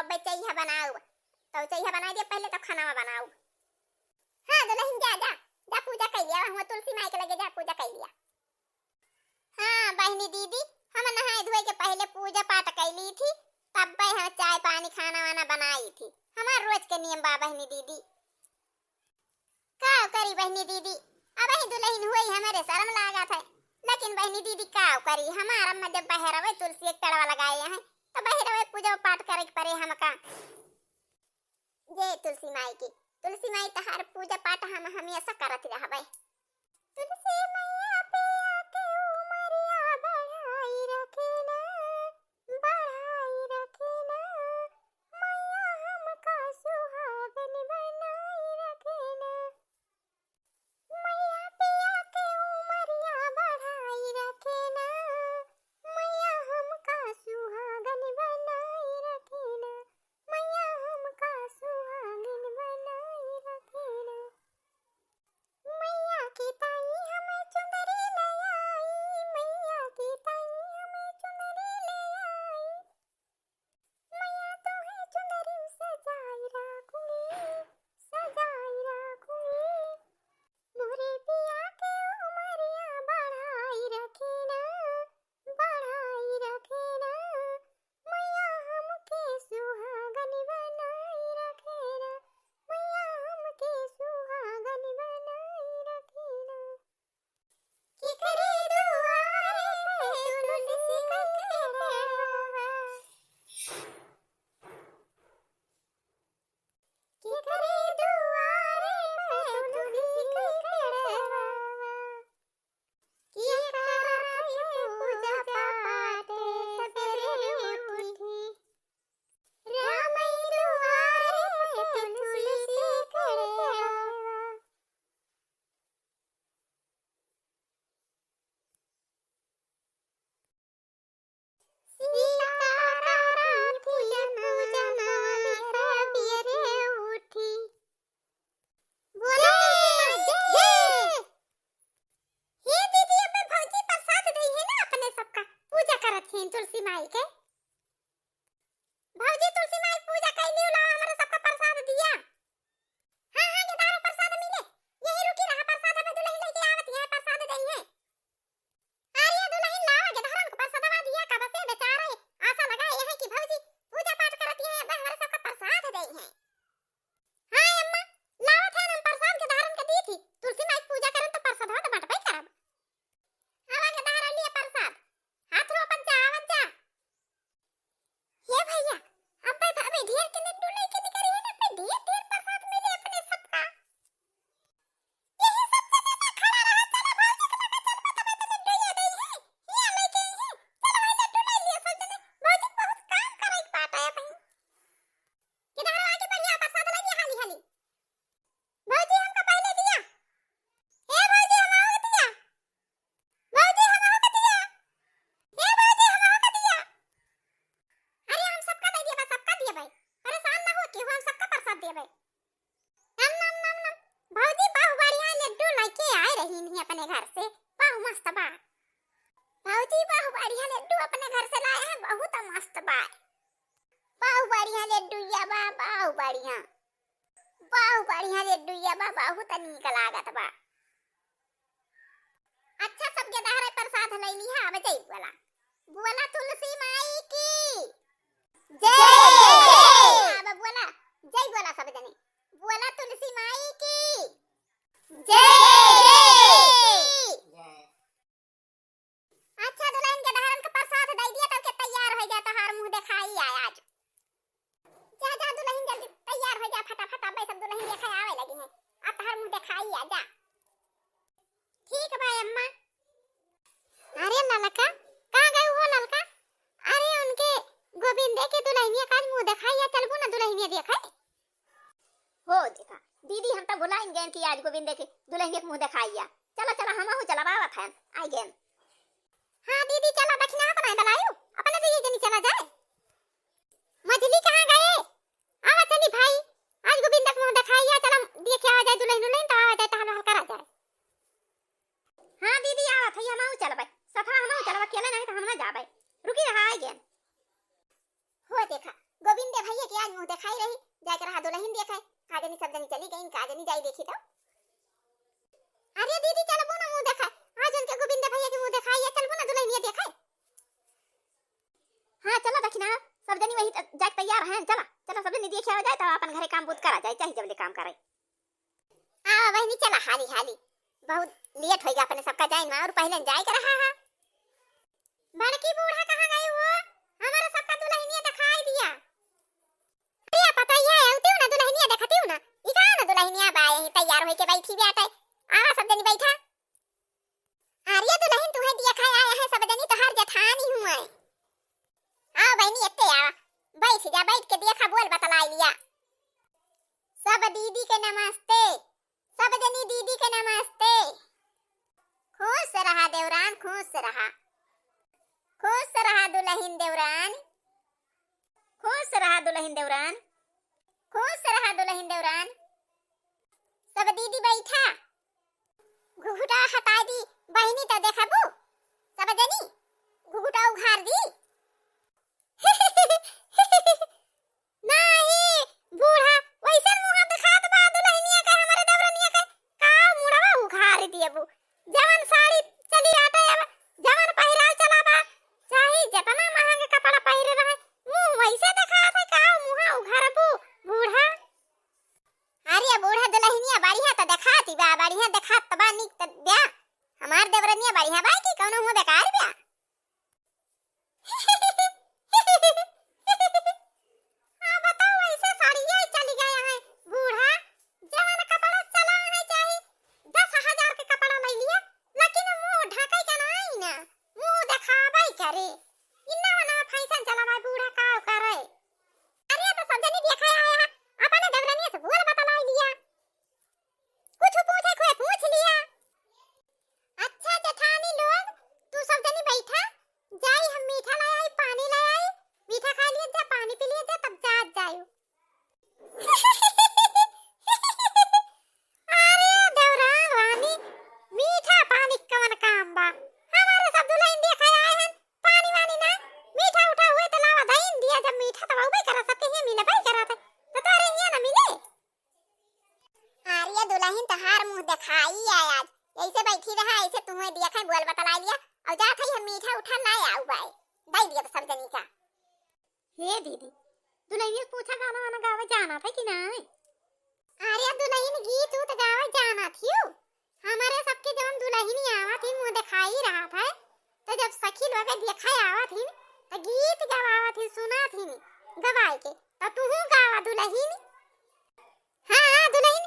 अब चाहिए बनाऊ तो चाहिए बना दिया पहले तो खाना में बनाऊ। हां दुल्हन जा जा जा पूजा कर लिया हम तुलसी माई के लगे जा पूजा कर लिया। हां बहनी दीदी हम नहाए धोए के पहले पूजा पाठ कर ली थी तब हम चाय पानी खाना वाना बनाई थी। हमार रोज के नियम बा बहनी दीदी। का करी बहनी दीदी अब ही दुल्हन हुई हमारे शर्म लगा था लेकिन बहनी दीदी का करी हमारा अम्मा जब बहरवे तुलसी एक तड़वा लगाए हैं तो बहरवे पूजा पाठ करे पड़े हमका। जय तुलसी माई तहार पूजा पाठ हम हमेशा करत रहबे। तुलसी मैया पे आके उमरिया बढ़ाई रखना मैया हमका सुहागन बनाई रखना। मैया पे आके उमरिया बढ़ाई रखना मैया हमका सुहागन बनाई रखना मैया हमका सुहागन बनाई रखना। मैया की ताई हमें चुंदरी ले आई मैया की ताई हमें चुंदरी ले आई मैया तो है चुंदरी सजाई राखूंगी मोरे पिया के उमरिया बढ़ाई रखना मैया हमके सुहागन बनाई रखना मैया हमके सुहागन बनाई रखना। की करे दुआरे पे तुलसी का खड़वा की करे दुआरे पे तुलसी का खड़वा किए कराए पूजा पाठ सवेरे उठी राम दुआरे पे तुलसी खड़वा। सीताराम की पूजा सवेरे उठी बोले जय। हे दीदी अब भौजी प्रसाद दई है ना अपने सबका पूजा करत हैं तुलसी माई के। भौजी तुलसी माई पूजा कैली ला हमरा सबका प्रसाद दिया। हां हां के दारो प्रसाद मिले यही रुकी रहा प्रसाद अब दुल्हन लेके आवत है प्रसाद दई है। अरे दुल्हन लावा के धारन को प्रसादवा दिया का बसे बेचारे आशा लगाए हैं कि भौजी पूजा पाठ करती है अब हमरा सबका प्रसाद दई है। हां अम्मा लावत है हम प्रसाद के धारन के दी थी तुलसी माई पूजा करन तो प्रसाद तो बंटबे करब। आवा के धारा लिए प्रसाद हाथ रो पन जा आवत जा। ये भैया अब भाभी ढेर के लड्डू लेके निकली है ना पे ढेर प्रसाद मिले अपने सबका। यही सब जने में खड़ा रहा चला भौजी के लगे चल बता लड्डू ये दई है ये लेके ही चलो भाई लड्डू ले लिए सब जने भौजी बहुत काम करे पाटा है भाई किधर आके बढ़िया प्रसाद लगी हाली हाली। भौजी हमका पहले दिया हे भौजी हम आओ दिया भौजी हम आओ दिया हे भौजी हम आओ दिया। अरे हम सबका दे दिया बस सबका दिया भाई परेशान ना हो कि हम सबका प्रसाद दिया भाई। नम नम नम नम भौजी बहु बढ़िया लड्डू लेके आए रही नहीं अपने घर से बहु मस्त बा। भौजी बहु बढ़िया लड्डू अपने घर से लाए हैं बहुत मस्त बा। बहु बढ़िया लड्डू या बा बहु बढ़िया लड्डू या बा बहुत नीक लागत बा। अच्छा सब के दाहरे प्रसाद ले लिया अब जय बोला बोला तुलसी माई की जय। अब बोला जय बोला सब जने बोला तुलसी माई की जय। अच्छा दुल्हन के धारन का प्रसाद दे दिया तब के तैयार हो जा तोहार मुंह दिखाई आया आज। जा जा दुल्हन जल्दी तैयार हो जा फटाफट अब सब दुल्हन देखा आवे लगी है अब तोहार मुंह दिखाई आ जा। ठीक भाई अम्मा। अरे नलका कहां गए हो नलका? अरे उनके गोविंदे के दुल्हनिया का मुंह दिखाई चलबो ना दुल्हनिया देखे हो देखा दीदी हम तो बुलाइन गए कि आज गोविंदे के दुल्हनिया के मुंह दिखाइया। चलो चलो हम हो चला बाबा फैन आई गए। हां दीदी चलो दक्षिणा बनाए बनायो अपने दीदी जनी चला जाए। मछली कहां गए? आवा चली भाई आज गोविंद के मुंह दिखाइया चलो देखे आ जाए दुल्हन दुल्हन तो आ जाए तो हम करा जाए। हां दीदी आवा थई हम आऊ चलबे सफा हम आऊ चलबे अकेले नहीं तो हम ना जाबे रुकी रहा आई गए। हो देखा गोविंद भैया के जनी सब जनी चली गई, का जनी जाई देखी तो। अरे दीदी चलबो ना मुंह देखा, आज उनके गोविंद भैया के मुंह दिखाई है, चलबो ना दुल्हनिया देखे। हां चलो दखिना, सब जनी वही जाए तैयार हैं, चला चलो सब जनी देखे आ जाए तो अपन घरे काम बुत करा जाए, चाहे जब ले काम करे। आ बहनी चला हाली हाली, बहुत लेट हो गया अपने सबका जाए ना, और पहले जाए कर रहा है। बड़की बूढ़ा कहां गई वो, हमारा सबका दुल्हनिया दिखाई दिया। अरे पता ही है, आउते ना दुल्हनिया देखती हूं ना, ई कहां ना दुल्हनिया बाए ही तैयार होके बैठी बैठे। आ सब जनी बैठा। अरे दुल्हन तुम्हें देखा आया है, सब जनी तोहार जेठानी हूं मैं। आ बहनी एते आ, बैठ जा, बैठ के देखा बोल बतलाई लिया। सब दीदी के नमस्ते, सब जनी दीदी के नमस्ते। खुश रहा देवरान, खुश रहा, खुश रहा दुल्हन देवरान, खुश रहा दुल्हन देवरान, खुश रहा दुल्हन देवरान। सब दीदी बैठा, घुघुटा हटा दी बहनी तो देखबू, सब जनी घुघुटा उघार दी। नहीं बूढ़ा वैसे मुंह दिखात बा दुल्हनिया के, हमारे देवरनिया के का मुड़वा उघार दियबू। जवन साड़ी चली आटे अब जवन पहिराल चला बा, चाहे जितना महंगा कपड़ा पहिरे रहे, मुंह वैसे दिखात है, का मुंह उघारबू बूढ़ा। अरे बूढ़ा दुल्हनिया बढ़िया तो दिखाती बा, बढ़िया दिखात बा, निक त ब्या हमार देवरनिया बढ़िया बा कि कौनो मुंह बेकार ब्या। हां बताओ ऐसे साड़ियां चली गया है बूढ़ा, जवन कपड़ा चला है चाहे 10,000 के कपड़ा ले लिया, लेकिन मुंह ढके के नहीं ना, मुंह दिखाबै करे, इन्ना ना फैशन चला बा बूढ़ा का करे। अरे तो सब जनी देखा आया है, अपने देवरनिया से बोल बतलाई लिया, कुछ पूछे कोई पूछ लिया। अच्छा जेठानी लोग तू सब जनी बैठा, जाई हम मीठा ले आई, पानी ले आई, मीठा खा लिए जा, पानी पी लिए जा, तब जा जायो। अरे देवरान रानी मीठा पानी कवन काम बा, हमारे सब दुल्हन देखा आए हैं, पानी वानी ना मीठा उठा हुए तो लावा दईन दिया, जब मीठा तो वही करा सकते हैं, मिले भाई करा था तो तारे यहाँ ना मिले। अरे दुल्हन तहार मुंह दिखाई आया, ऐसे बैठी रहा, ऐसे तुम्हें देखा बोल बतला लिया, और जा थई हम मीठा उठा लाए आऊ बाई दई दिया सब जनी का। हे दीदी दुल्हन से पूछा गाना वाना गावे जाना था कि नहीं। अरे दुल्हन गीत उत गावे जाना थी, हमारे सबके जब दुल्हन आवा थी मुंह दिखाई रहा था, तो जब सखी लोग देखा आवा थी तो गीत गवावा थी, सुना थी गवाए के, तो तू गावा दुल्हन। हां दुल्हन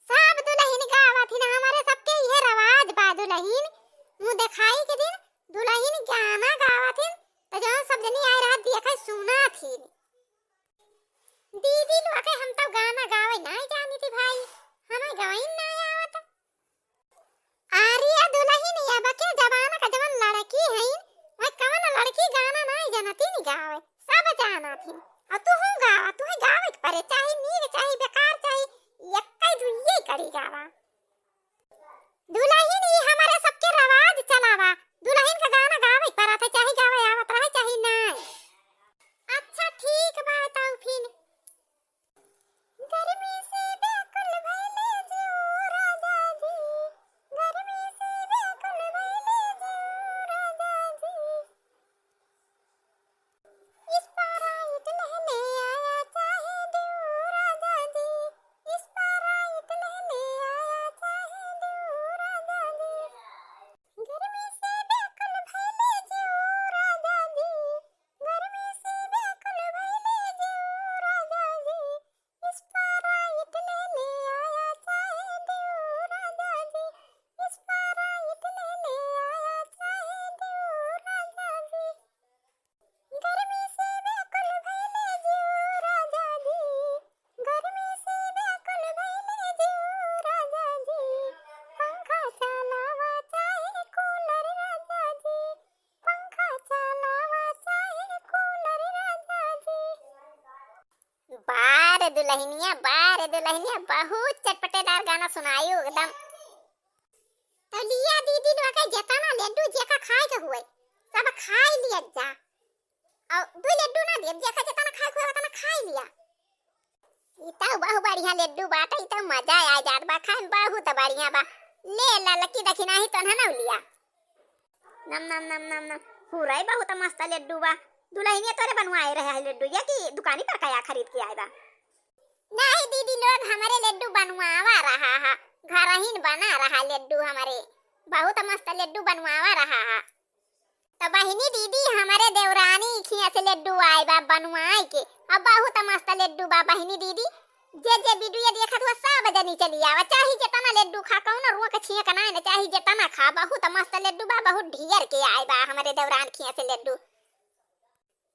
सब दुल्हन गावा थी ना, हमारे सबके ये रवाज बा दुल्हन मुंह दिखाई के दिन दुल्हन गाना गावा थी, तो जब सब जनी आए रहा देखा सुना थी। दीदी लोग हम तो गाना गावे नहीं जानी थी भाई, हमें गाइन नहीं आवत। अरे दुल्हन या बके जमाना का जवन लड़की है, वह कौन लड़की गाना नहीं जानती नहीं गावे, सब जाना थी, और तू गावा, तू गावे परे चाहे नीर चाहे बेकार चाहे यक्का दुइये करी गावा। दुल्हन ये हमारे सबके रवाज चलावा, दुल्हन का गाना गावे परा था, चाहे गावे आवत रहे चाहे नहीं। अच्छा ठीक बात आऊ फिर गर्मी से बेकुल भइले जो राजा जी, गर्मी से बेकुल भइले जो राजा जी, इस पाराइत लहले आया चाहे दो राजा जी, इस पाराइत लहले आया चाहे दो राजा जी, गर्मी से बेकुल भइले जो राजा जी, गर्मी से बेकुल भइले जो राजा जी, इस पाराइत लहले आया चाहे दो राजा जी, इस पाराइत लहले आया चाहे दो राजा जी, गर्मी से बेकुल भइले जो राजा जी, गर्मी से बेकुल भइले जो राजा जी, पंखा चलावा चाहे कूलर राजा जी, पंखा चलावा चाहे कूलर राजा जी। बार दुल्हनिया बहुत चटपटेदार गाना सुनायो एकदम। तो लिया दीदी लोग के जेतना लड्डू जेका खाए के हुए सब खाई लिया जा, और दो लड्डू ना दे जेका जेतना खाए हुए उतना खाई लिया। इता बहु बढ़िया लड्डू बाटा इता मजा आ जात बा खान बहुत बढ़िया बा ले ला लकी दखी नाही तो ना लिया नम नम नम नम नम पूरा ही बहुत मस्त लड्डू बा दुल्हनिया तोरे बनवाए रहे है लड्डू या कि दुकानी पर कया खरीद के आए बा नहीं दीदी लोग हमारे लड्डू बनवावा रहा है घर ही बना रहा लड्डू हमारे बहुत मस्त लड्डू बनवावा रहा है तो बहिनी दीदी हमारे देवरानी खिया से लड्डू आए बा बनवाए के अब बहुत मस्त लड्डू बा बहिनी दीदी जे जे वीडियो देखत हुआ सब जनी चली आवा चाहे जितना लड्डू खा कौन रुआ के छिया का ना चाहे जितना खा बहुत मस्त लड्डू बा बहुत ढेर के आए बा हमारे देवरान खिया से लड्डू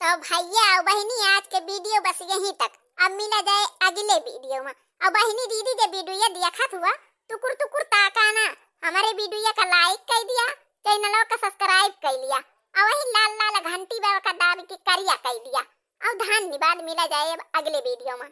तो भैया और बहिनी आज के वीडियो बस यहीं तक अब मिला जाए अगले वीडियो में और बहिनी दीदी जे वीडियो देखत हुआ टुकुर टुकुर ताकाना हमारे वीडियो का लाइक कर दिया चैनल का सब्सक्राइब कर लिया और वही लाल लाल घंटी का दाब के करिया कर दिया और धन्यवाद मिला जाए अगले वीडियो में।